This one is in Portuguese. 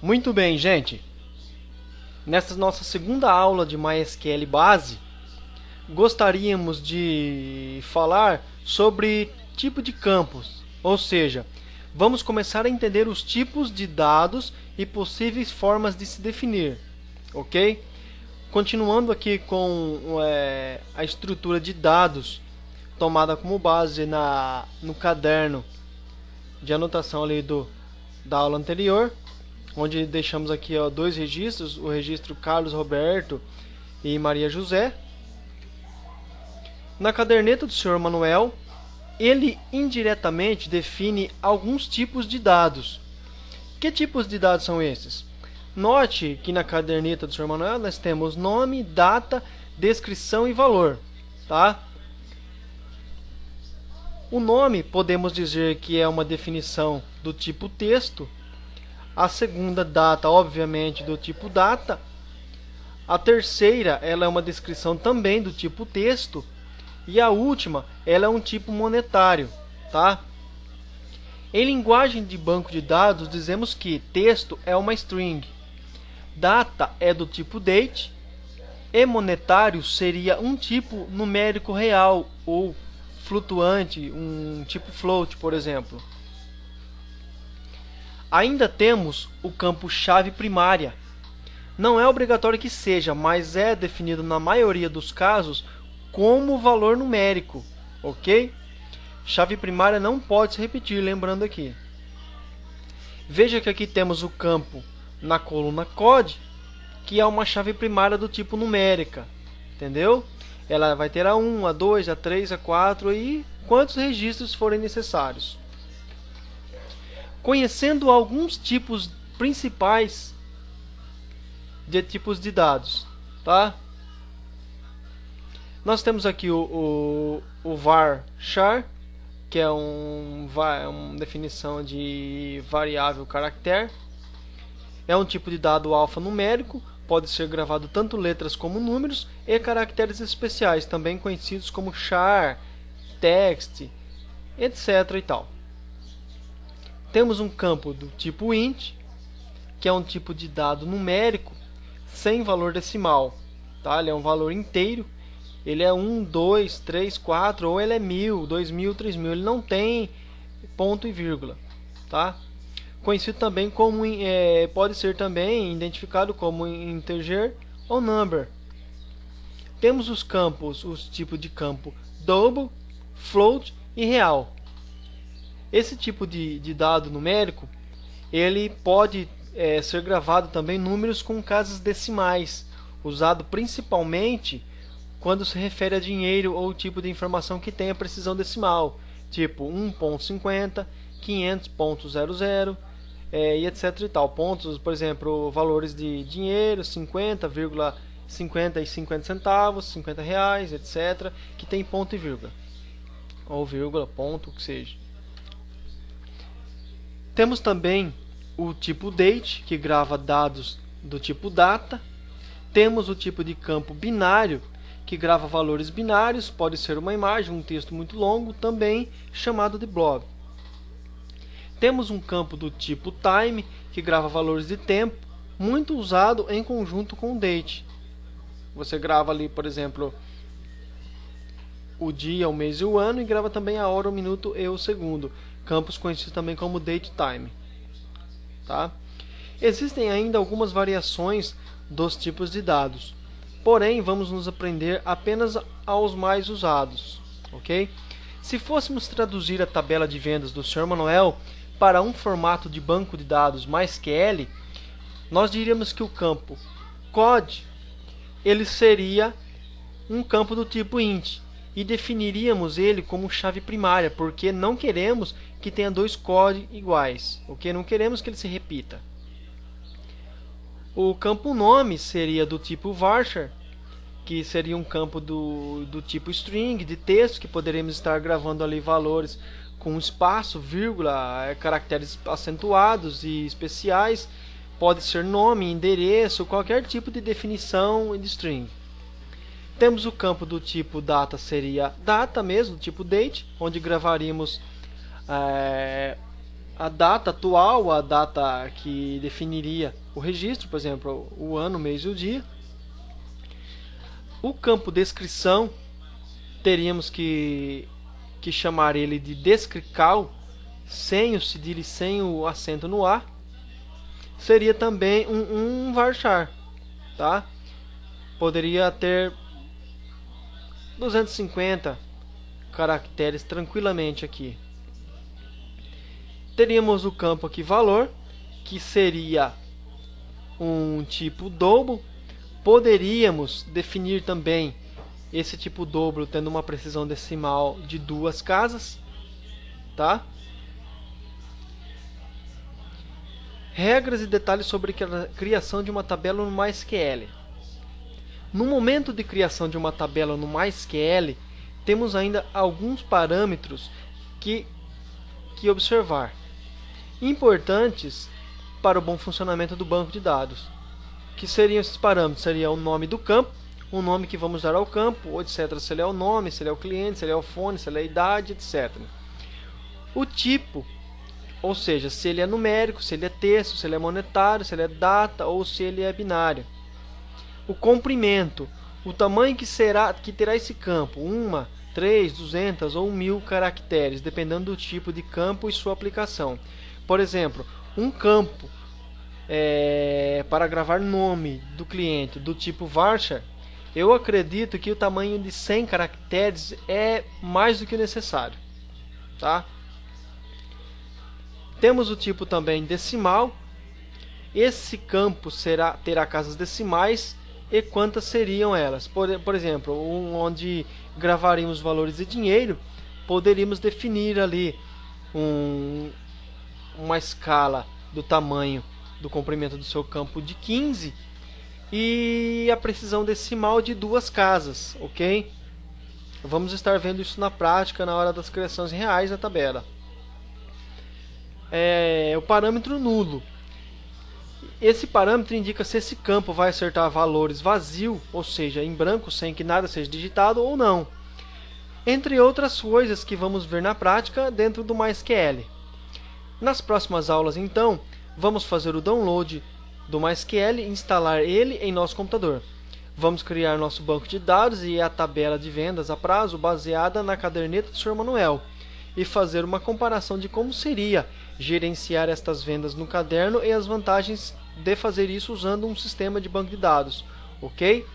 Muito bem, gente. Nessa nossa segunda aula de MySQL base, gostaríamos de falar sobre tipo de campos, ou seja, vamos começar a entender os tipos de dados e possíveis formas de se definir, ok? Continuando aqui com a estrutura de dados tomada como base no caderno de anotação ali da aula anterior, onde deixamos aqui dois registros, o registro Carlos Roberto e Maria José. Na caderneta do Sr. Manuel, ele indiretamente define alguns tipos de dados. Que tipos de dados são esses? Note que na caderneta do Sr. Manuel nós temos nome, data, descrição e valor, tá? O nome podemos dizer que é uma definição do tipo texto. A segunda, data, obviamente, do tipo data. A terceira, ela é uma descrição também do tipo texto. E a última, ela é um tipo monetário, tá? Em linguagem de banco de dados, dizemos que texto é uma string, data é do tipo date e monetário seria um tipo numérico real ou flutuante, um tipo float, por exemplo. Ainda temos o campo chave primária. Não é obrigatório que seja, mas é definido na maioria dos casos como valor numérico, ok? Chave primária não pode se repetir, lembrando aqui. Veja que aqui temos o campo na coluna code, que é uma chave primária do tipo numérica, entendeu? Ela vai ter a 1, a 2, a 3, a 4 e quantos registros forem necessários. Conhecendo alguns tipos principais de tipos de dados, tá? Nós temos aqui o varchar, que é uma definição de variável caractere. É um tipo de dado alfanumérico, pode ser gravado tanto letras como números e caracteres especiais, também conhecidos como char, text, etc. e tal. Temos um campo do tipo int, que é um tipo de dado numérico sem valor decimal, tá? Ele é um valor inteiro. Ele é 1, 2, 3, 4 ou ele é 1000, 2000, 3000. Ele não tem ponto e vírgula, tá? Conhecido também como pode ser também identificado como integer ou number. Temos os campos, os tipos de campo double, float e real. Esse tipo de dado numérico, ele pode ser gravado também em números com casas decimais, usado principalmente quando se refere a dinheiro ou tipo de informação que tenha precisão decimal, tipo 1.50, 500.00, e etc e tal. Pontos, por exemplo, valores de dinheiro, 50,50 e 50 centavos, 50 reais, etc, que tem ponto e vírgula, ou vírgula, ponto, o que seja. Temos também o tipo date, que grava dados do tipo data. Temos o tipo de campo binário, que grava valores binários, pode ser uma imagem, um texto muito longo, também chamado de blob. Temos um campo do tipo time, que grava valores de tempo, muito usado em conjunto com o date. Você grava ali, por exemplo, o dia, o mês e o ano, e grava também a hora, o minuto e o segundo. Campos conhecidos também como date time. Tá? Existem ainda algumas variações dos tipos de dados, porém vamos nos aprender apenas aos mais usados, ok? Se fôssemos traduzir a tabela de vendas do Sr. Manuel para um formato de banco de dados MySQL, nós diríamos que o campo code ele seria um campo do tipo int e definiríamos ele como chave primária, porque não queremos que tenha dois códigos iguais, ok? Não queremos que ele se repita. O campo nome seria do tipo varchar, que seria um campo do tipo string, de texto, que poderíamos estar gravando ali valores com espaço, vírgula, caracteres acentuados e especiais. Pode ser nome, endereço, qualquer tipo de definição de string. Temos o campo do tipo data, seria data mesmo, do tipo date, onde gravaríamos a data atual, a data que definiria o registro, por exemplo, o ano, o mês e o dia. O campo descrição, teríamos que chamar ele de descrical, sem o cedilha e sem o acento no A. Seria também um varchar, tá? Poderia ter 250 caracteres tranquilamente aqui. Teríamos o campo aqui valor, que seria um tipo dobro. Poderíamos definir também esse tipo dobro tendo uma precisão decimal de 2 casas, tá? Regras e detalhes sobre a criação de uma tabela no MySQL. No momento de criação de uma tabela no MySQL, temos ainda alguns parâmetros que observar, importantes para o bom funcionamento do banco de dados. Que seriam esses parâmetros? Seria o nome do campo, o nome que vamos dar ao campo, etc. Se ele é o nome, se ele é o cliente, se ele é o fone, se ele é a idade, etc. O tipo, ou seja, se ele é numérico, se ele é texto, se ele é monetário, se ele é data ou se ele é binário. O comprimento, o tamanho que terá esse campo, 1, 3, 200 ou 1000 caracteres, dependendo do tipo de campo e sua aplicação. Por exemplo, um campo para gravar nome do cliente do tipo varchar, eu acredito que o tamanho de 100 caracteres é mais do que necessário, tá? Temos o tipo também decimal. Esse campo terá casas decimais e quantas seriam elas. Por exemplo, onde gravaríamos valores de dinheiro, poderíamos definir ali uma escala do tamanho do comprimento do seu campo de 15 e a precisão decimal de 2 casas, ok? Vamos estar vendo isso na prática na hora das criações reais da tabela. O parâmetro nulo. Esse parâmetro indica se esse campo vai acertar valores vazio, ou seja, em branco, sem que nada seja digitado ou não. Entre outras coisas que vamos ver na prática dentro do MySQL. Nas próximas aulas, então, vamos fazer o download do MySQL e instalar ele em nosso computador. Vamos criar nosso banco de dados e a tabela de vendas a prazo baseada na caderneta do Sr. Manuel e fazer uma comparação de como seria gerenciar estas vendas no caderno e as vantagens de fazer isso usando um sistema de banco de dados, ok?